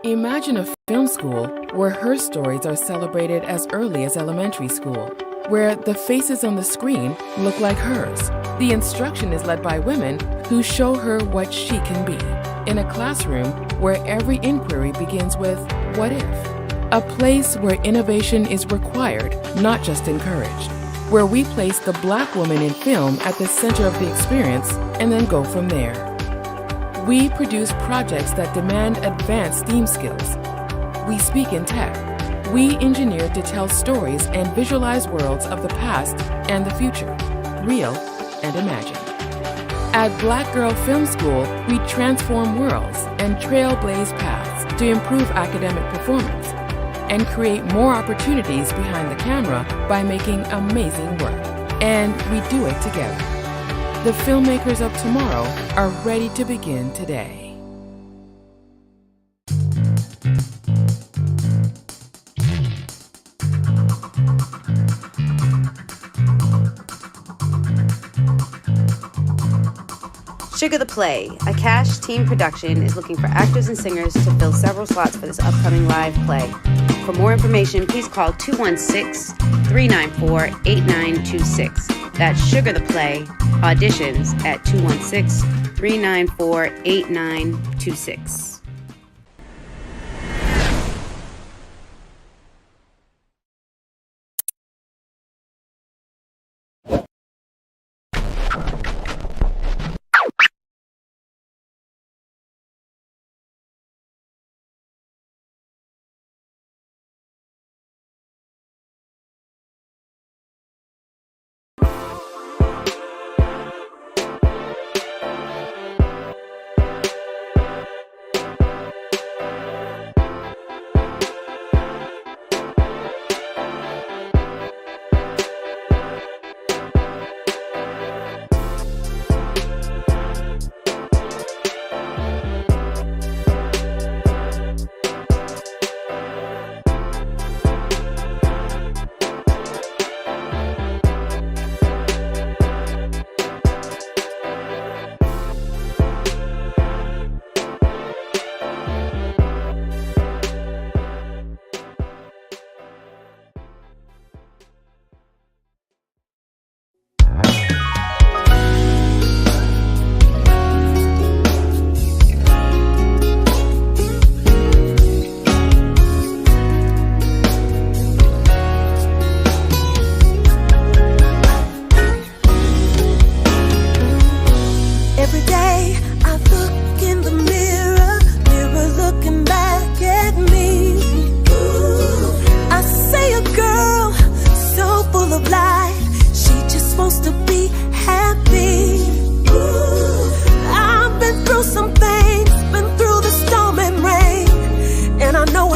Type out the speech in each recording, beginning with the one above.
Imagine a film school where her stories are celebrated as early as elementary school, where the faces on the screen look like hers. The instruction is led by women who show her what she can be. In a classroom where every inquiry begins with, what if? A place where innovation is required, not just encouraged. Where we place the Black woman in film at the center of the experience and then go from there. We produce projects that demand advanced STEAM skills. We speak in tech. We engineer to tell stories and visualize worlds of the past and the future, real and imagined. At Black Girl Film School, we transform worlds and trailblaze paths to improve academic performance and create more opportunities behind the camera by making amazing work. And we do it together. The filmmakers of tomorrow are ready to begin today. Sugar the Play, a Cash Team production, is looking for actors and singers to fill several slots for this upcoming live play. For more information, please call 216-394-8926. That's Sugar the Play, auditions at 216-394-8926.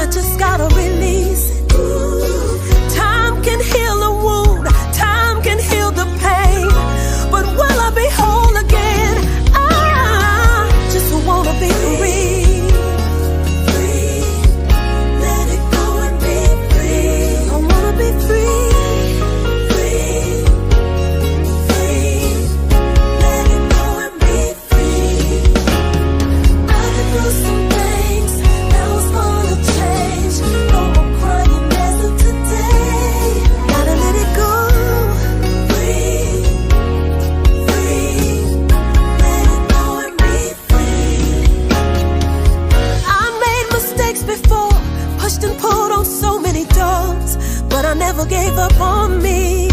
I just gotta release it. Time can heal a wound, time can heal the pain, but will I be whole again? I just wanna be free. And pulled on so many doors, but I never gave up on me.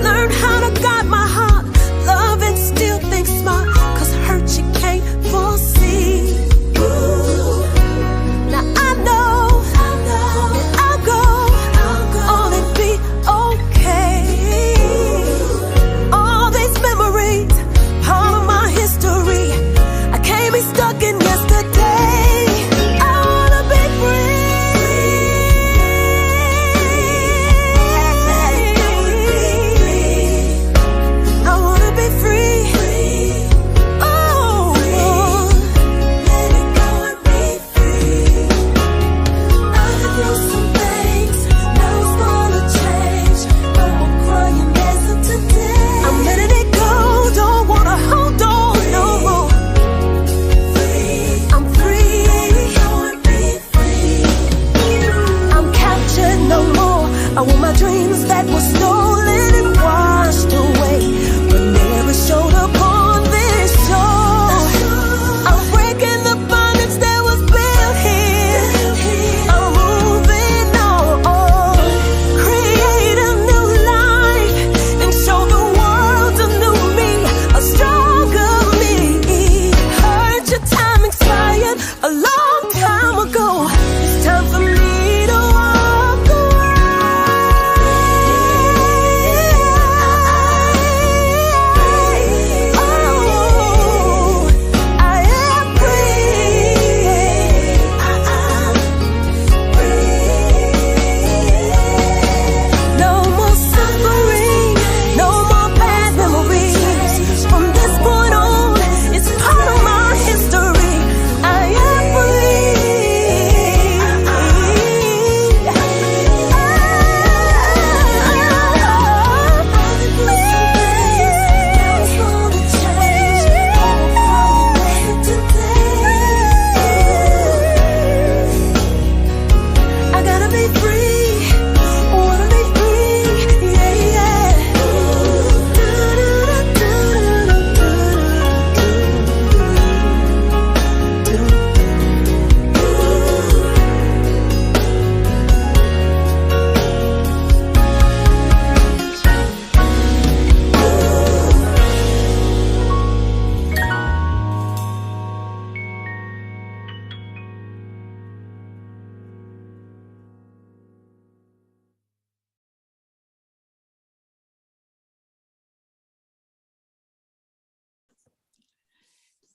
Learned how to guide my heart, love and still think smart, cause hurt you can't foresee. Now I know I'll go on and be okay. All these memories, part of my history, I can't be stuck in yesterday. I want my dreams that were stolen and washed away, but never showed up on this show. I'm breaking the bondage that was built here. I'm moving on, create a new life and show the world a new me, a stronger me. Heard your time expired a long time ago. It's time for me to walk away.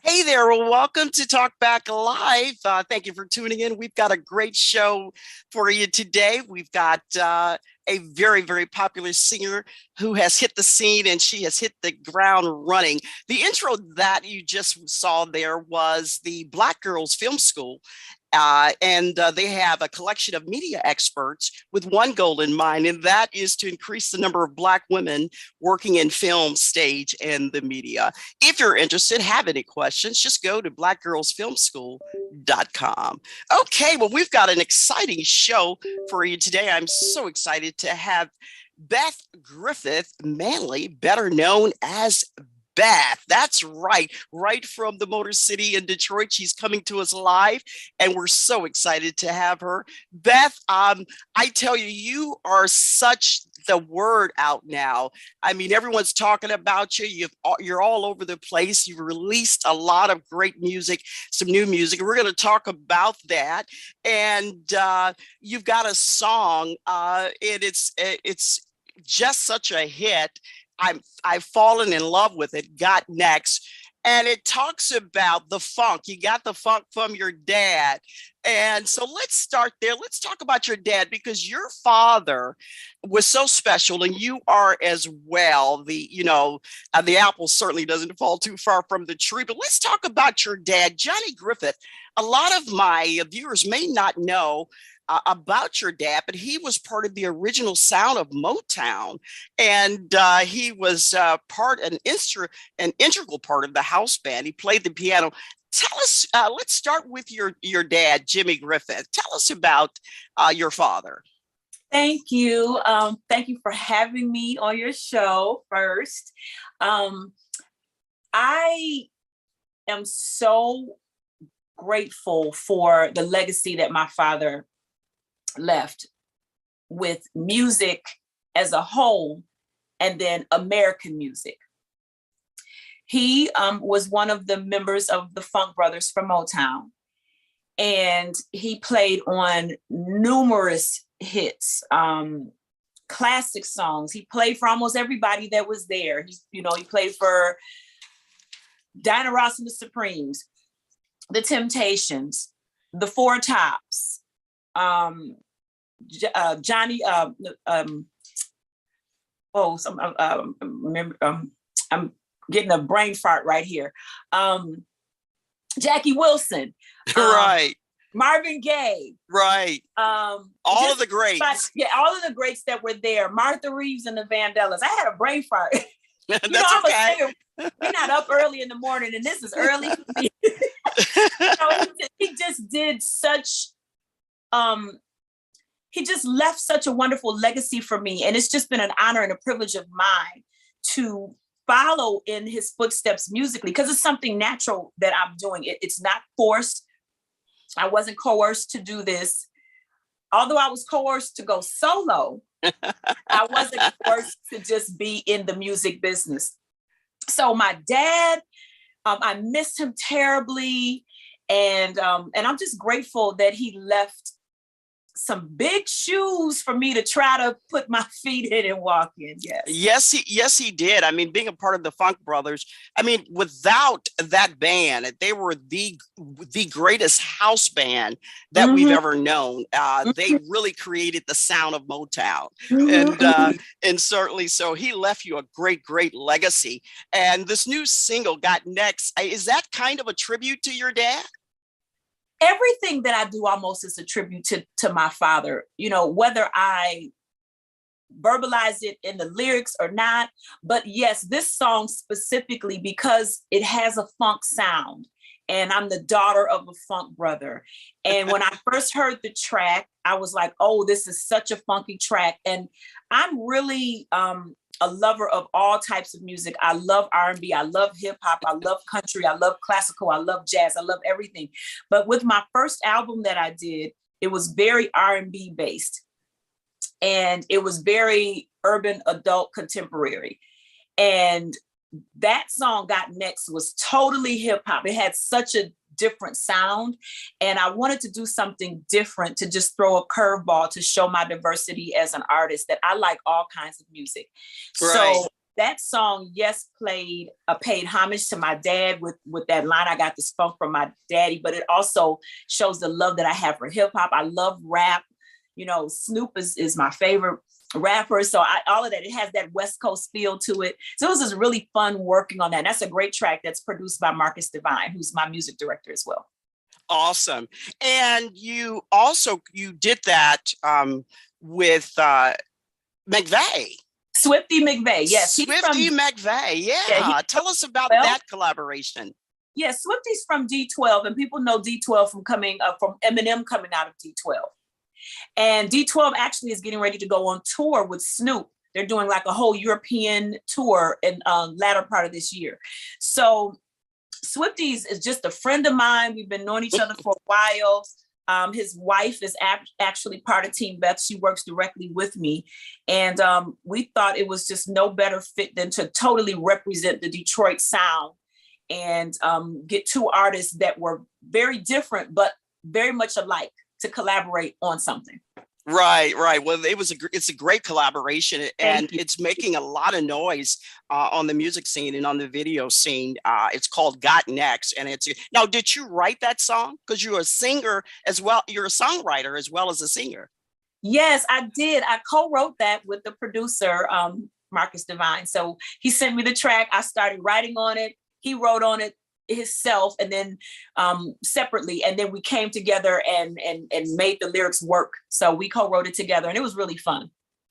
Hey there, well, welcome to TalkBack Live. Thank you for tuning in. We've got a great show for you today. We've got a very, very popular singer who has hit the scene, and she has hit the ground running. The intro that you just saw there was the Black Girls Film School. And they have a collection of media experts with one goal in mind, and that is to increase the number of Black women working in film, stage, and the media. If you're interested, have any questions, just go to blackgirlsfilmschool.com. Okay, well, we've got an exciting show for you today. I'm so excited to have Beth Griffith Manley, better known as Beth. That's right from the Motor City in Detroit. She's coming to us live, and we're so excited to have her. Beth, I tell you, you are such the word out now. I mean, everyone's talking about you. You're all over the place. You've released a lot of great music, some new music. We're going to talk about that. And you've got a song, and it's just such a hit. I've fallen in love with it, Got Next. And it talks about the funk. You got the funk from your dad. And so let's start there. Let's talk about your dad, because your father was so special, and you are as well. The apple certainly doesn't fall too far from the tree. But let's talk about your dad, Johnny Griffith. A lot of my viewers may not know about your dad, but he was part of the original sound of Motown, and he was an integral part of the house band. He played the piano. Tell us, let's start with your dad, Jimmy Griffith. Tell us about your father. Thank you. Thank you for having me on your show first. I am so grateful for the legacy that my father left with music as a whole, and then American music. He was one of the members of the Funk Brothers from Motown, and he played on numerous hits, classic songs. He played for almost everybody that was there. He played for Diana Ross and the Supremes, the Temptations, the Four Tops, Johnny. I'm getting a brain fart right here. Jackie Wilson, right? Marvin Gaye, right? All of the greats. All of the greats that were there. Martha Reeves and the Vandellas. I had a brain fart. That's okay. We're not up early in the morning, and this is early for me. He just did such. He just left such a wonderful legacy for me, and it's just been an honor and a privilege of mine to follow in his footsteps musically, because it's something natural that I'm doing. It's not forced. I wasn't coerced to do this. Although I was coerced to go solo, I wasn't forced to just be in the music business. So my dad, I missed him terribly. And I'm just grateful that he left some big shoes for me to try to put my feet in and walk in. Yes, he did. I mean, being a part of the Funk Brothers, I mean, without that band, they were the greatest house band that we've ever known. They really created the sound of Motown, and certainly so. He left you a great legacy. And this new single, Got Next, is that kind of a tribute to your dad? Everything that I do almost is a tribute to my father, whether I verbalize it in the lyrics or not. But yes, this song specifically, because it has a funk sound, and I'm the daughter of a funk brother. And when I first heard the track, I was like, oh, this is such a funky track. And I'm really a lover of all types of music. I love R&B, I love hip hop, I love country, I love classical, I love jazz, I love everything. But with my first album that I did, it was very R&B based. And it was very urban, adult, contemporary. And that song, Got Next, was totally hip hop. It had such a different sound. And I wanted to do something different, to just throw a curveball to show my diversity as an artist, that I like all kinds of music. Right. So that song, yes, paid homage to my dad with that line, I got this funk from my daddy, but it also shows the love that I have for hip hop. I love rap. Snoop is my favorite rapper. So all of that, it has that West Coast feel to it. So it was just really fun working on that. And that's a great track that's produced by Marcus Devine, who's my music director as well. Awesome. And you did that with McVeigh. Swifty McVeigh, yes. Swifty McVeigh, yeah. Tell us about that collaboration. Yeah, Swifty's from D12, and people know D12 from Eminem coming out of D12. And D12 actually is getting ready to go on tour with Snoop. They're doing like a whole European tour in latter part of this year. So Swifties is just a friend of mine. We've been knowing each other for a while. His wife is actually part of Team Beth. She works directly with me. And we thought it was just no better fit than to totally represent the Detroit sound and get two artists that were very different, but very much alike, to collaborate on something. Right, right. Well, it's a great collaboration, and Thank you. it's making a lot of noise on the music scene and on the video scene. It's called Got Next, and it's now. Did you write that song? Because you're a singer as well. You're a songwriter as well as a singer. Yes, I did. I co-wrote that with the producer, Marcus Devine. So he sent me the track. I started writing on it. He wrote on it himself, and then separately, and then we came together and made the lyrics work. So we co-wrote it together, and it was really fun.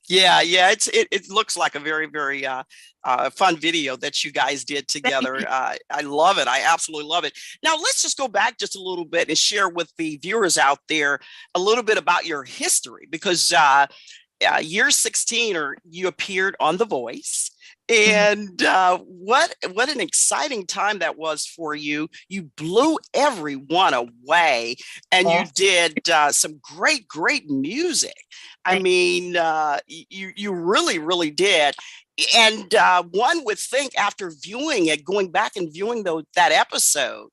Yeah, yeah. It looks like a very very fun video that you guys did together. I love it. I absolutely love it. Now let's just go back just a little bit and share with the viewers out there a little bit about your history, because year 16, or you appeared on The Voice. And what an exciting time that was for you. You blew everyone away, and you did some great music. I mean, you really did. And one would think, after viewing it, going back and viewing that episode,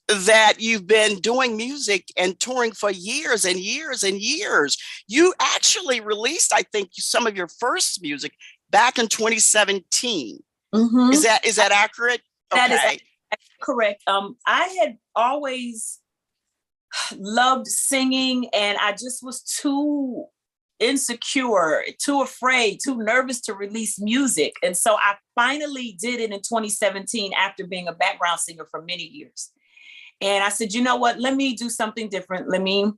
that you've been doing music and touring for years and years and years. You actually released, I think, some of your first music back in 2017. Mm-hmm. Is that accurate? That is correct. I had always loved singing, and I just was too insecure, too afraid, too nervous to release music. And so I finally did it in 2017 after being a background singer for many years. And I said, you know what, let me do something different. Let me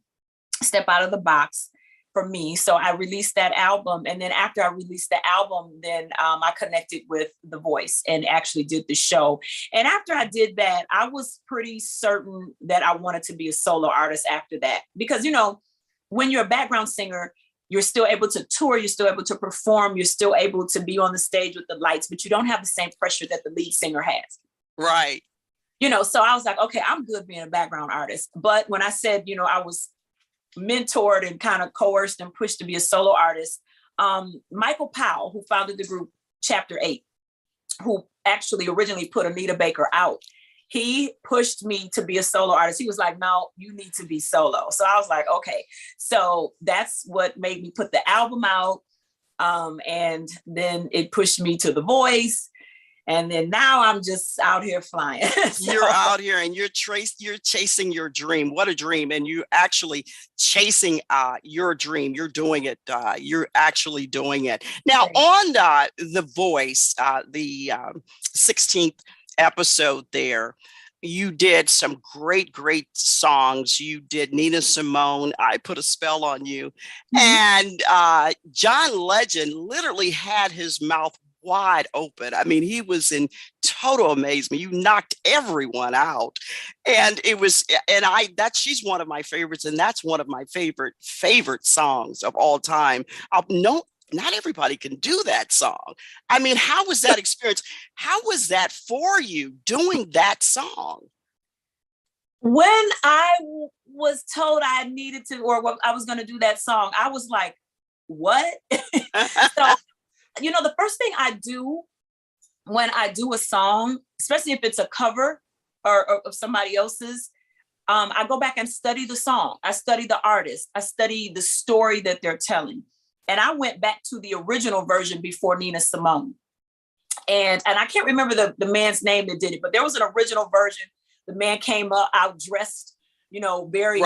step out of the box for me. So I released that album. And then after I released the album, then I connected with The Voice and actually did the show. And after I did that, I was pretty certain that I wanted to be a solo artist after that. Because, you know, when you're a background singer, you're still able to tour, you're still able to perform, you're still able to be on the stage with the lights, but you don't have the same pressure that the lead singer has. Right. You know, so I was like, okay, I'm good being a background artist. But when I said, you know, I was mentored and kind of coerced and pushed to be a solo artist, Michael Powell, who founded the group Chapter 8, who actually originally put Anita Baker out, he pushed me to be a solo artist. He was like, no, you need to be solo. So I was like, okay. So that's what made me put the album out. And then it pushed me to The Voice. And then now I'm just out here flying. So. You're out here and you're chasing your dream. What a dream. And you're actually chasing your dream. You're doing it. You're actually doing it. Now on The Voice, the 16th episode there, you did some great songs. You did Nina Simone, I Put a Spell on You. Mm-hmm. And John Legend literally had his mouth wide open. I mean, he was in total amazement. You knocked everyone out. And it was, and she's one of my favorites. And that's one of my favorite songs of all time. Not everybody can do that song. I mean, how was that experience? How was that for you doing that song? When I was told I needed to, or I was going to do that song, I was like, what? So, you know, the first thing I do when I do a song, especially if it's a cover or of somebody else's, I go back and study the song. I study the artist. I study the story that they're telling. And I went back to the original version before Nina Simone. And I can't remember the man's name that did it, but there was an original version. The man came up out dressed, you know, very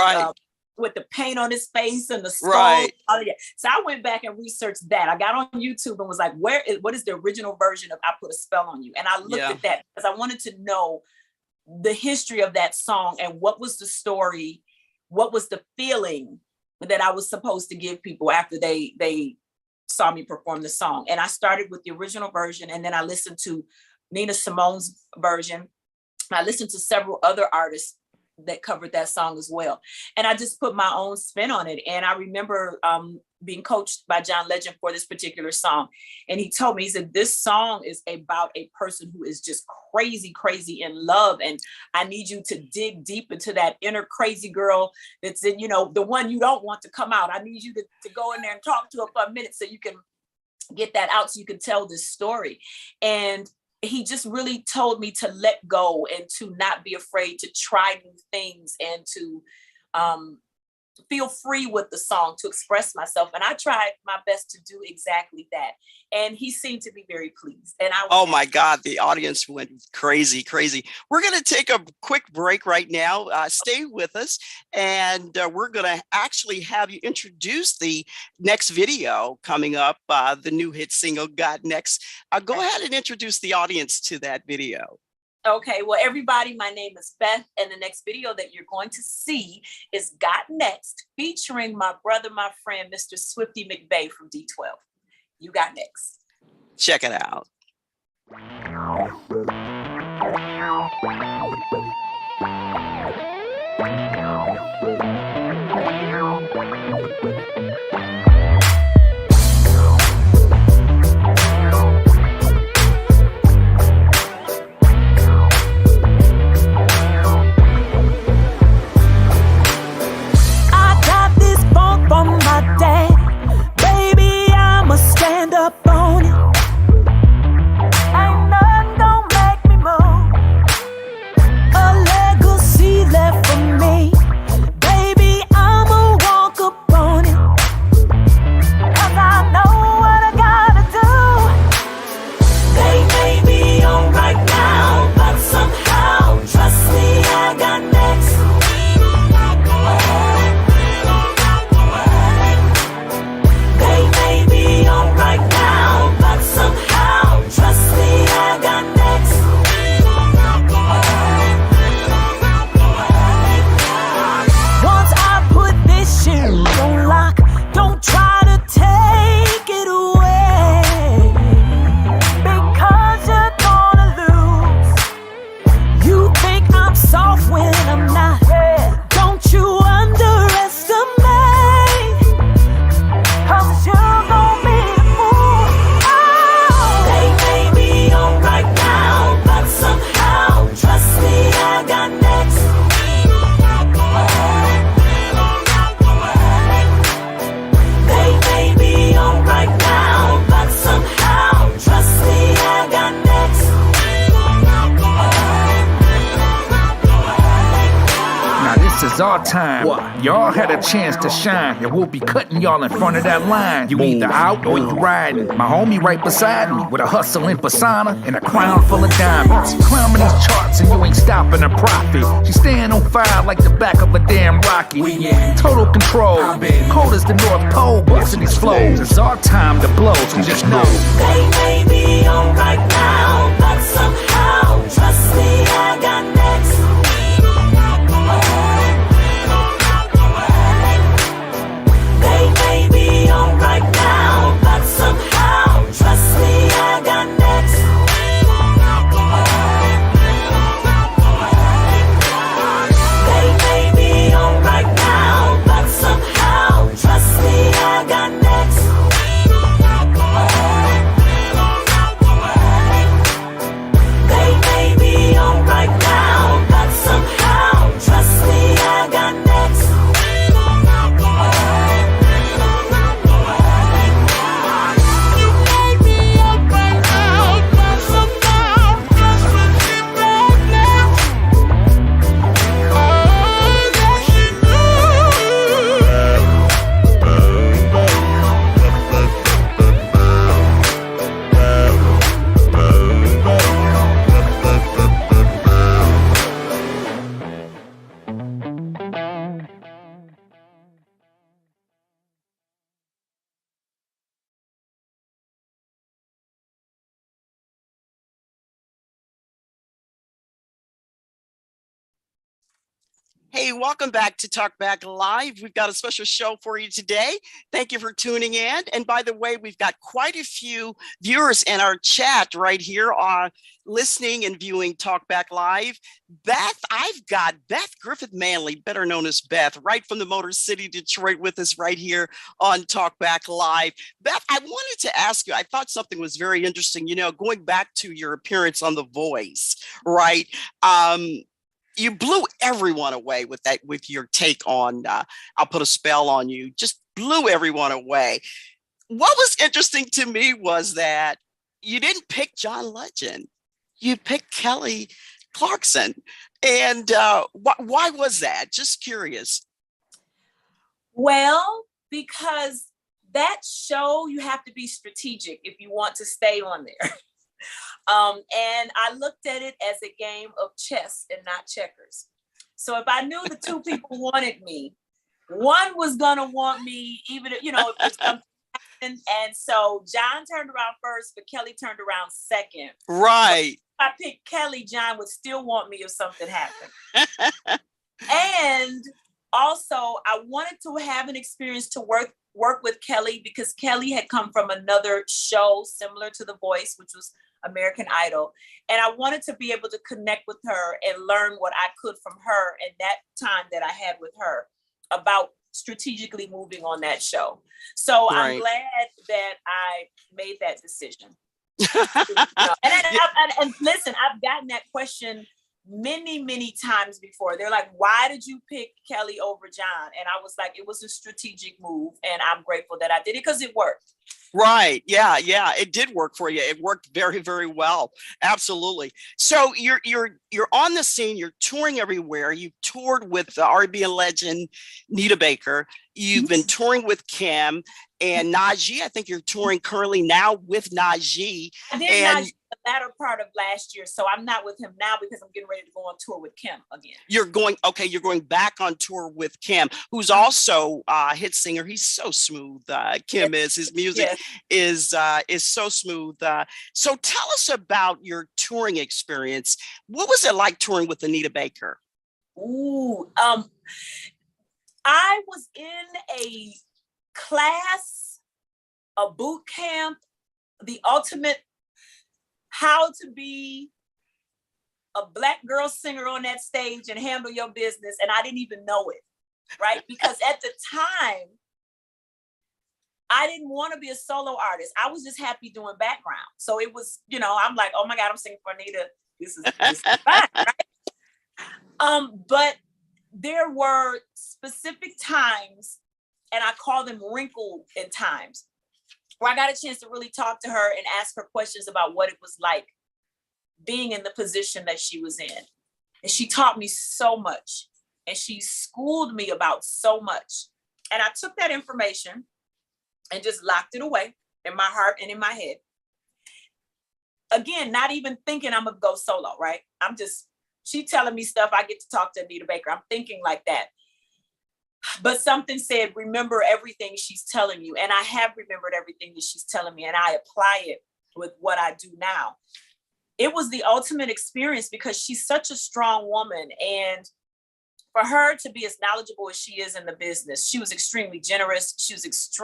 with the paint on his face and the skull. Right. So I went back and researched that. I got on YouTube and was like, what is the original version of I Put a Spell on You? And I looked at that because I wanted to know the history of that song and what was the story, what was the feeling that I was supposed to give people after they saw me perform the song. And I started with the original version, and then I listened to Nina Simone's version. I listened to several other artists that covered that song as well. And I just put my own spin on it. And I remember being coached by John Legend for this particular song. And he told me, he said, this song is about a person who is just crazy in love. And I need you to dig deep into that inner crazy girl that's in, you know, the one you don't want to come out. I need you to go in there and talk to her for a minute so you can get that out, so you can tell this story. And he just really told me to let go and to not be afraid to try new things and to feel free with the song to express myself. And I tried my best to do exactly that. And he seemed to be very pleased. And oh my God, the audience went crazy. We're going to take a quick break right now. Stay with us. And we're going to actually have you introduce the next video coming up, the new hit single, Got Next. Go ahead and introduce the audience to that video. Okay, well, everybody, my name is Beth, and the next video that you're going to see is Got Next, featuring my brother, my friend, Mr. Swifty McVeigh from D12. You got next. Check it out. Our time. What? Y'all had a chance to shine, and we'll be cutting y'all in front of that line. You either out or you riding. My homie right beside me with a hustling persona and a crown full of diamonds. Climbing these charts and you ain't stopping a profit. She staying on fire like the back of a damn rocket. We in total control. Cold as the North Pole, busting these flows. It's our time to blow, so just know. They may be on right now, but somehow, trust me, I got next. Right now, but somehow, trust me, I got next. They may be on right now, but somehow, trust me, I got next. They may be on right now, but somehow, trust me, I got next. Hey, welcome back to TalkBack Live. We've got a special show for you today. Thank you for tuning in. And by the way, we've got quite a few viewers in our chat right here listening and viewing TalkBack Live. Beth, I've got Beth Griffith Manley, better known as Beth, right from the Motor City, Detroit, with us right here on TalkBack Live. Beth, I wanted to ask you, I thought something was very interesting, going back to your appearance on The Voice, right? You blew everyone away with your take on I'll Put a Spell on You. Just blew everyone away. What was interesting to me was that you didn't pick John Legend. You picked Kelly Clarkson. And why was that? Just curious. Well, because that show, you have to be strategic if you want to stay on there. And I looked at it as a game of chess and not checkers. So if I knew the two people wanted me, one was gonna want me, even if, if it's something happened. And so John turned around first, but Kelly turned around second. Right. If I picked Kelly, John would still want me if something happened. And also, I wanted to have an experience to work with Kelly, because Kelly had come from another show similar to The Voice, which was American Idol. And I wanted to be able to connect with her and learn what I could from her in that time that I had with her about strategically moving on that show. So Right. I'm glad that I made that decision. And listen, I've gotten that question many times before. They're like, why did you pick Kelly over John? And I was like, it was a strategic move, and I'm grateful that I did it because it worked. Right. Yeah. It did work for you. It worked very, very well. Absolutely. So you're on the scene. You're touring everywhere. You toured with the R&B Legend, Anita Baker. You've been touring with Kim and Najee. I think you're touring currently now with Najee. I did Najee the latter part of last year, so I'm not with him now because I'm getting ready to go on tour with Kim again. You're going back on tour with Kim, who's also a hit singer. He's so smooth. Kim is. His music is so smooth. So tell us about your touring experience. What was it like touring with Anita Baker? Ooh, I was in a class, a boot camp, the ultimate how to be a Black girl singer on that stage and handle your business. And I didn't even know it, right? Because at the time, I didn't want to be a solo artist. I was just happy doing background. So it was, I'm like, oh my God, I'm singing for Anita. This is fine, right? But there were specific times, and I call them wrinkle in times, where I got a chance to really talk to her and ask her questions about what it was like being in the position that she was in. And she taught me so much, and she schooled me about so much. And I took that information and just locked it away in my heart and in my head. Again, not even thinking I'm gonna go solo, right? She telling me stuff, I get to talk to Anita Baker. I'm thinking like that. But something said, remember everything she's telling you. And I have remembered everything that she's telling me, and I apply it with what I do now. It was the ultimate experience because she's such a strong woman. And for her to be as knowledgeable as she is in the business, she was extremely generous. She was just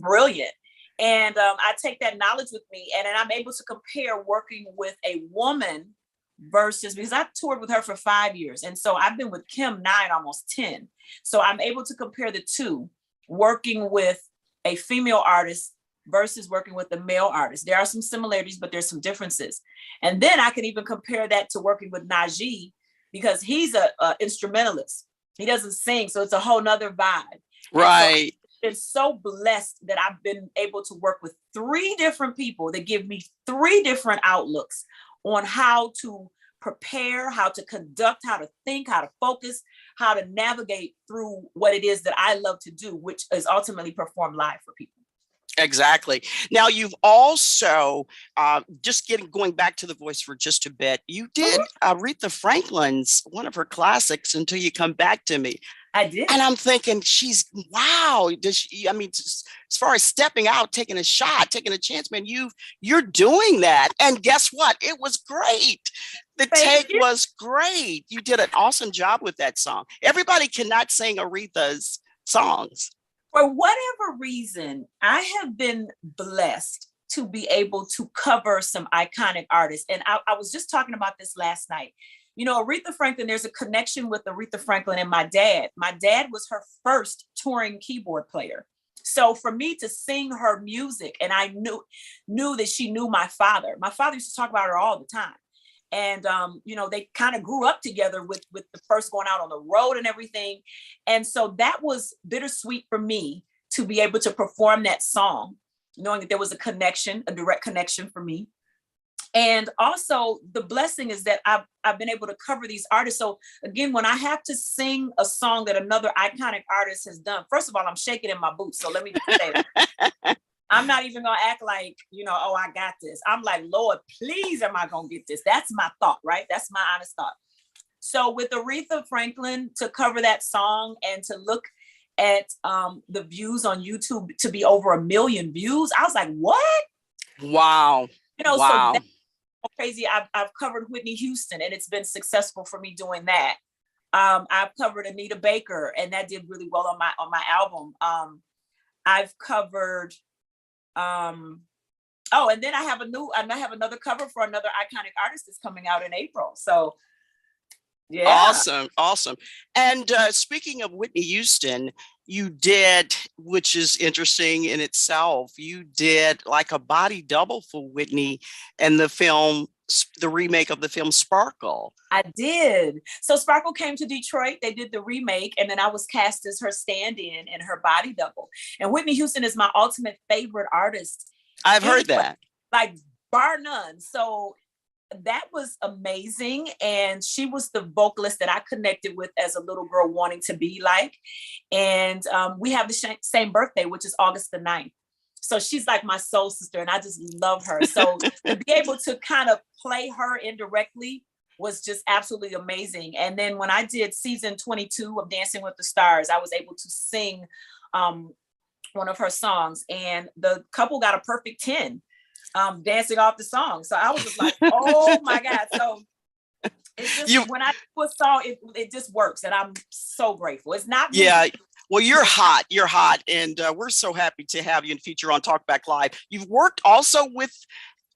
brilliant. And I take that knowledge with me, and then I'm able to compare working with a woman because I toured with her for 5 years. And so I've been with Kim 9, almost 10. So I'm able to compare the two, working with a female artist versus working with a male artist. There are some similarities, but there's some differences. And then I can even compare that to working with Najee, because he's a instrumentalist. He doesn't sing. So it's a whole nother vibe. Right. I've been so blessed that I've been able to work with 3 different people that give me 3 different outlooks on how to prepare, how to conduct, how to think, how to focus, how to navigate through what it is that I love to do, which is ultimately perform live for people. Exactly. Now, you've also, going back to The Voice for just a bit, you did Aretha Franklin's, one of her classics, Until You Come Back to Me. I did. And I'm thinking, wow. As far as stepping out, taking a shot, taking a chance, man, you're doing that. And guess what? It was great. The take was great. You did an awesome job with that song. Everybody cannot sing Aretha's songs. For whatever reason, I have been blessed to be able to cover some iconic artists. And I was just talking about this last night. Aretha Franklin, there's a connection with Aretha Franklin and my dad. My dad was her first touring keyboard player. So for me to sing her music, and I knew that she knew my father. My father used to talk about her all the time. And, they kind of grew up together with the first going out on the road and everything. And so that was bittersweet for me to be able to perform that song, knowing that there was a direct connection for me. And also the blessing is that I've been able to cover these artists. So again, when I have to sing a song that another iconic artist has done, first of all, I'm shaking in my boots. So let me just say that. I'm not even gonna act like, oh, I got this. I'm like, Lord, please, am I gonna get this? That's my thought, right? That's my honest thought. So with Aretha Franklin, to cover that song and to look at the views on YouTube to be over 1 million views, I was like, what? Wow. So wow. that's crazy. I've covered Whitney Houston, and it's been successful for me doing that. I've covered Anita Baker, and that did really well on my album. I've covered and then I have another cover for another iconic artist that's coming out in April. So yeah. Awesome. And speaking of Whitney Houston, you did, which is interesting in itself, you did like a body double for Whitney in the film, the remake of the film Sparkle. I did. So Sparkle came to Detroit. They did the remake, and then I was cast as her stand-in and her body double. And Whitney Houston is my ultimate favorite artist. I've heard that. Like bar none. So that was amazing. And she was the vocalist that I connected with as a little girl wanting to be like. And we have the same birthday, which is August the 9th. So she's like my soul sister, and I just love her. So to be able to kind of play her indirectly was just absolutely amazing. And then when I did season 22 of Dancing with the Stars, I was able to sing one of her songs, and the couple got a perfect 10. Dancing off the song. So I was just like, oh my God. So it's just, when I do a song, it just works. And I'm so grateful. It's not me. Yeah. Well, you're hot. And we're so happy to have you in feature on TalkBack Live. You've worked also with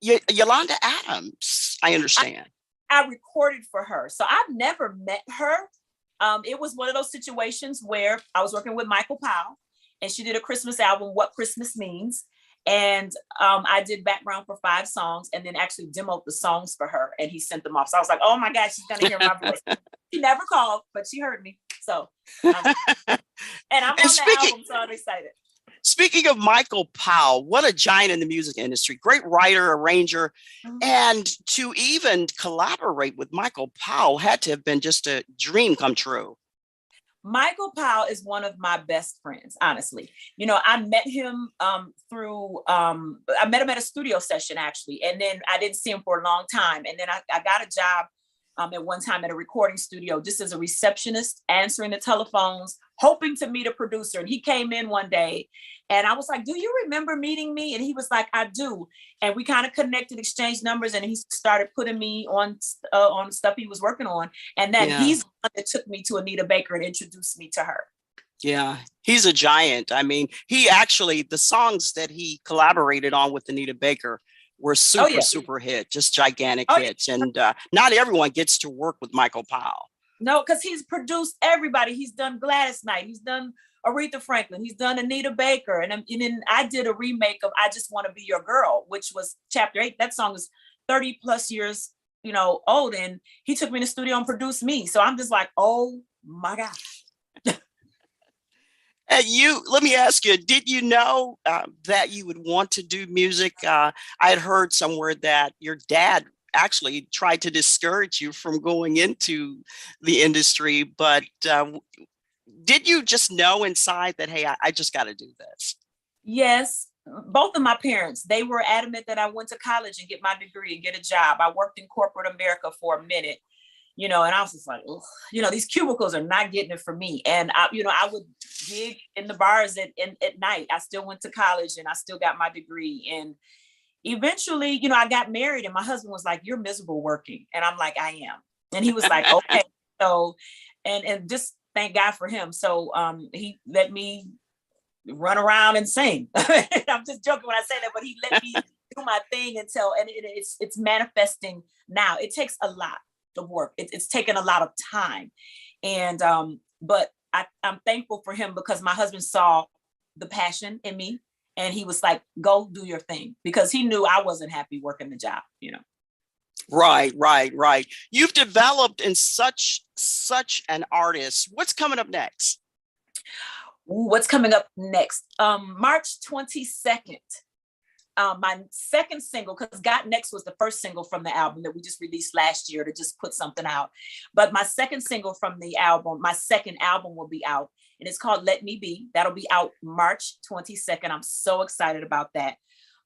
Yolanda Adams, I understand. I recorded for her. So I've never met her. It was one of those situations where I was working with Michael Powell, and she did a Christmas album, What Christmas Means. And I did background for 5 songs, and then actually demoed the songs for her, and he sent them off. So I was like, oh my God, she's gonna hear my voice. She never called, but she heard me. So, and I'm on the album, so I'm excited. Speaking of Michael Powell, what a giant in the music industry, great writer, arranger, and to even collaborate with Michael Powell had to have been just a dream come true. Michael Powell is one of my best friends, honestly. I met him I met him at a studio session, actually. And then I didn't see him for a long time. And then I got a job at one time at a recording studio, just as a receptionist, answering the telephones, hoping to meet a producer. And he came in one day, and I was like, do you remember meeting me? And he was like, I do. And we kind of connected, exchanged numbers, and he started putting me on stuff he was working on. And then he's the one that took me to Anita Baker and introduced me to her. Yeah, he's a giant. I mean, the songs that he collaborated on with Anita Baker were super hit, just gigantic hits. Yeah. And not everyone gets to work with Michael Powell. No, because he's produced everybody. He's done Gladys Knight. He's done Aretha Franklin. He's done Anita Baker. And then I did a remake of I Just Want to Be Your Girl, which was chapter 8. That song is 30 plus years, old. And he took me in the studio and produced me. So I'm just like, oh my gosh. Let me ask you, did you know that you would want to do music? I had heard somewhere that your dad actually tried to discourage you from going into the industry, but did you just know inside that, hey, I just got to do this? Yes. Both of my parents, they were adamant that I went to college and get my degree and get a job. I worked in corporate America for a minute. And I was just like, these cubicles are not getting it for me. And I would gig in the bars at night. I still went to college and I still got my degree. And eventually, I got married, and my husband was like, you're miserable working. And I'm like, I am. And he was like, okay. So, and just thank God for him. So he let me run around and sing. I'm just joking when I say that, but he let me do my thing and it's manifesting now. It takes a lot of work. It's taken a lot of time. And, but I'm thankful for him, because my husband saw the passion in me, and he was like, go do your thing, because he knew I wasn't happy working the job, Right. You've developed in such an artist. What's coming up next? What's coming up next? March 22nd. my second single, because Got Next was the first single from the album that we just released last year to just put something out. But my second single from the album, my second album will be out, and it's called Let Me Be. That'll be out March 22nd. I'm so excited about that.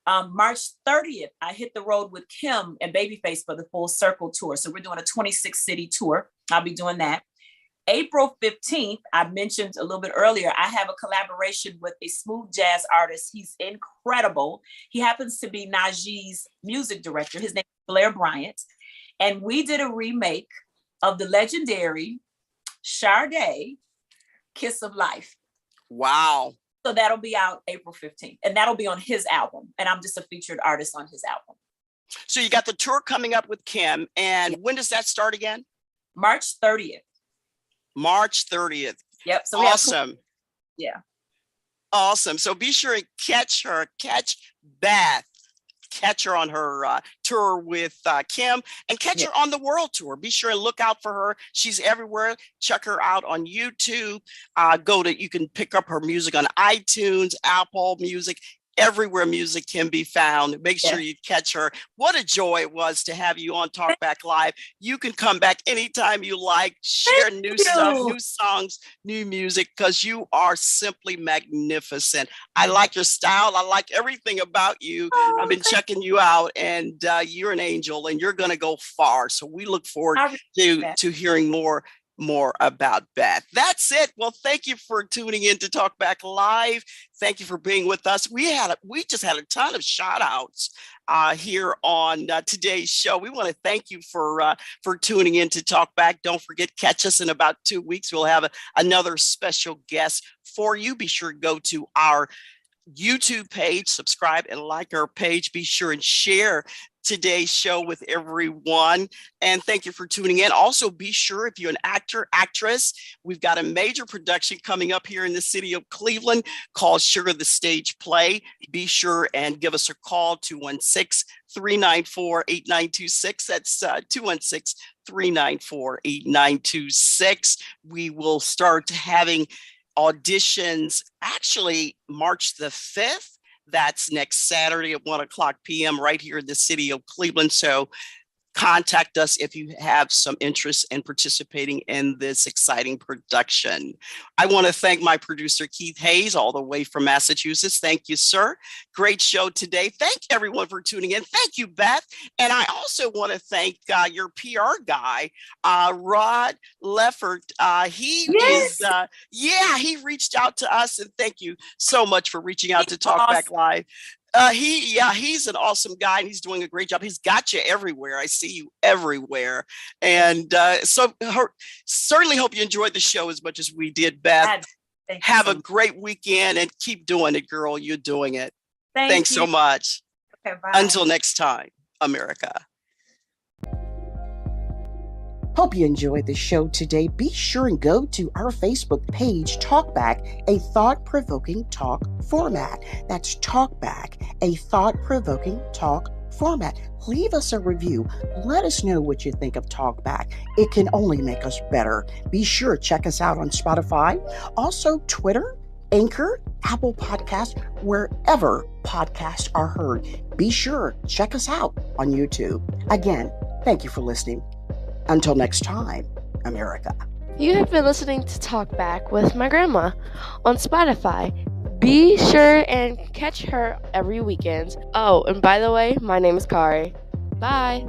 March 30th, I hit the road with Kim and Babyface for the Full Circle tour. So we're doing a 26-city tour. I'll be doing that. April 15th, I mentioned a little bit earlier, I have a collaboration with a smooth jazz artist. He's incredible. He happens to be Najee's music director. His name is Blair Bryant. And we did a remake of the legendary Sade, Kiss of Life. Wow. So that'll be out April 15th. And that'll be on his album. And I'm just a featured artist on his album. So you got the tour coming up with Kim. And when does that start again? March 30th. March 30th. Yep. So we awesome. Yeah. Awesome. So be sure and catch Beth. Catch her on her tour with Kim, and catch her on the world tour. Be sure and look out for her. She's everywhere. Check her out on YouTube. You can pick up her music on iTunes, Apple Music, everywhere music can be found. Make sure you catch her. What a joy it was to have you on TalkBack Live. You can come back anytime you like, share new stuff, new songs, new music, because you are simply magnificent. I like your style. I like everything about you. I've been checking you out, and you're an angel, and you're going to go far. So we look forward to hearing more about Beth. That's it. Well, thank you for tuning in to TalkBack Live. Thank you for being with us. We just had a ton of shout outs here on today's show. We want to thank you for tuning in to TalkBack. Don't forget, catch us in about 2 weeks. We'll have another special guest for you. Be sure to go to our YouTube page, subscribe and like our page. Be sure and share today's show with everyone. And thank you for tuning in. Also, be sure, if you're an actor, actress, we've got a major production coming up here in the city of Cleveland called Sugar the Stage Play. Be sure and give us a call, 216-394-8926. That's 216-394-8926. We will start having auditions actually March the 5th. That's next Saturday at 1:00 p.m. right here in the city of Cleveland. So contact us if you have some interest in participating in this exciting production. I want to thank my producer, Keith Hayes, all the way from Massachusetts. Thank you, sir. Great show today. Thank everyone for tuning in. Thank you, Beth. And I also want to thank your PR guy, Rod Leffert. He reached out to us, and thank you so much for reaching out to TalkBack Live. He's an awesome guy, and he's doing a great job. He's got you everywhere. I see you everywhere. And certainly hope you enjoyed the show as much as we did, Beth. Have a great weekend and keep doing it, girl. You're doing it. Thanks so much. Okay, bye. Until next time, America. Hope you enjoyed the show today. Be sure and go to our Facebook page, TalkBack, a thought-provoking talk format. That's TalkBack, a thought-provoking talk format. Leave us a review. Let us know what you think of TalkBack. It can only make us better. Be sure to check us out on Spotify, also Twitter, Anchor, Apple Podcasts, wherever podcasts are heard. Be sure, check us out on YouTube. Again, thank you for listening. Until next time, America. You have been listening to TalkBack with my grandma on Spotify. Be sure and catch her every weekend. Oh, and by the way, my name is Kari. Bye.